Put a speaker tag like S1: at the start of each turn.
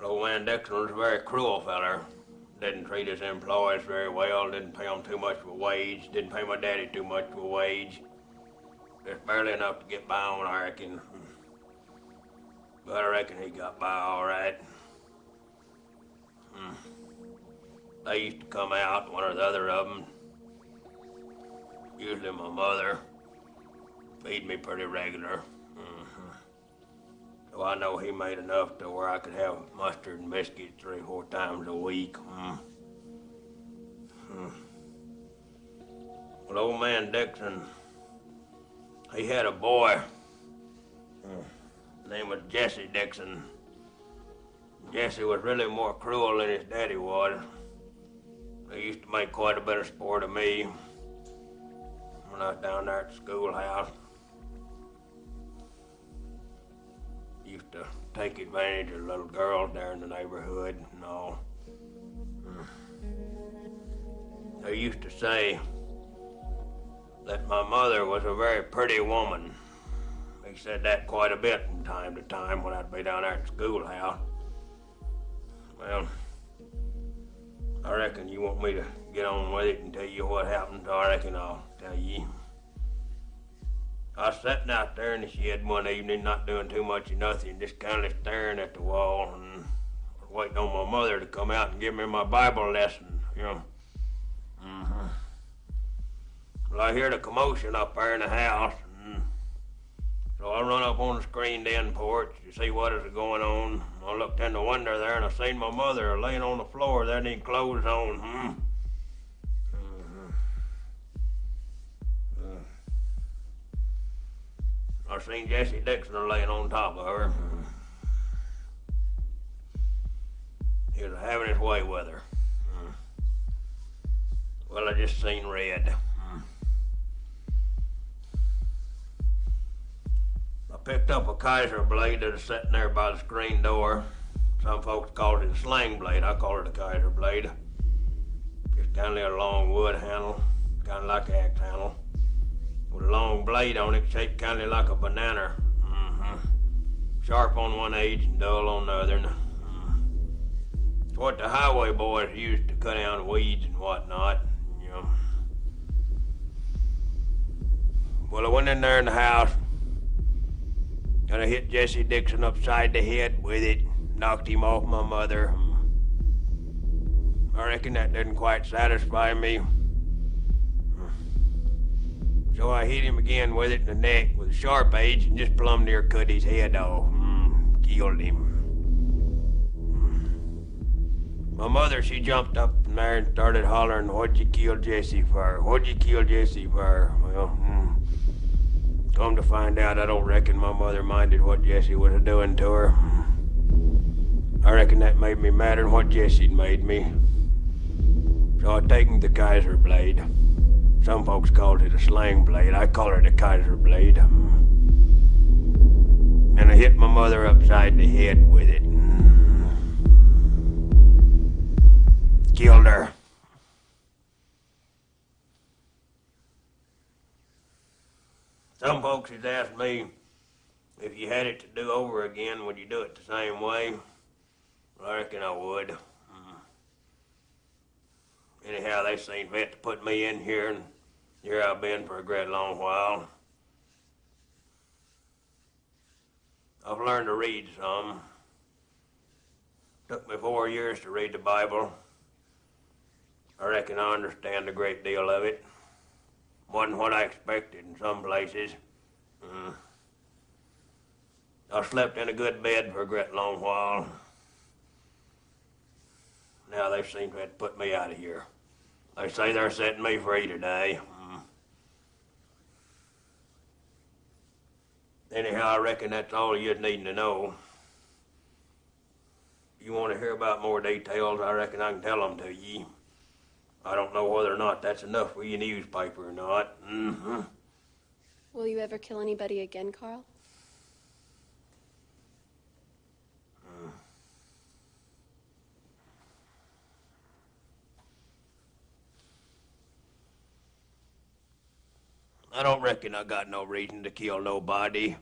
S1: Old man Dixon was a very cruel feller. Didn't treat his employees very well, didn't pay them too much of a wage, didn't pay my daddy too much of a wage. Just barely enough to get by on, I reckon. But I reckon he got by all right. They used to come out, one or the other of them. Usually my mother. Feed me pretty regular. So I know he made enough to where I could have mustard and biscuits 3 or 4 times a week. Well, old man Dixon, he had a boy. His name was Jesse Dixon. Jesse was really more cruel than his daddy was. He used to make quite a bit of sport of me when I was down there at the schoolhouse. Used to take advantage of little girls there in the neighborhood and all. They used to say that my mother was a very pretty woman. They said that quite a bit from time to time when I'd be down there at the schoolhouse. Well, I reckon you want me to get on with it and tell you what happened, so I reckon I'll tell you. I was sitting out there in the shed one evening, not doing too much of nothing, just kind of staring at the wall and waiting on my mother to come out and give me my Bible lesson, you know. Well, I heard a commotion up there in the house, and so I run up on the screened-in porch to see what is going on. I looked in the window there, and I seen my mother laying on the floor there, needing clothes on. I seen Jesse Dixon laying on top of her. He was having his way with her. Well, I just seen red. I picked up a Kaiser blade that was sitting there by the screen door. Some folks called it a Sling Blade. I call it a Kaiser blade. Just kind of a long wood handle, kind of like an axe handle, with a long blade on it, shaped kind of like a banana. Sharp on one edge and dull on the other. It's what the highway boys used to cut down weeds and whatnot, you know. Well, I went in there in the house, and I hit Jesse Dixon upside the head with it, knocked him off my mother. I reckon that didn't quite satisfy me. So I hit him again with it in the neck with a sharp edge and just plumb near cut his head off. Killed him. My mother, she jumped up from there and started hollering, "What'd you kill Jesse for? What'd you kill Jesse for?" Well, come to find out, I don't reckon my mother minded what Jesse was doing to her. I reckon that made me madder than what Jesse'd made me. So I taken the Kaiser blade. Some folks called it a Sling Blade. I call it a Kaiser blade. And I hit my mother upside the head with it. Killed her. Some folks has asked me, if you had it to do over again, would you do it the same way? Well, I reckon I would. Anyhow, they seen fit to put me in here, and here I've been for a great long while. I've learned to read some. Took me 4 years to read the Bible. I reckon I understand a great deal of it. Wasn't what I expected in some places. I slept in a good bed for a great long while. Now they've seen fit to put me out of here. They say they're setting me free today. Anyhow, I reckon that's all you're needing to know. If you want to hear about more details, I reckon I can tell them to ye. I don't know whether or not that's enough for your newspaper or not.
S2: Will you ever kill anybody again, Karl?
S1: I don't reckon I got no reason to kill nobody.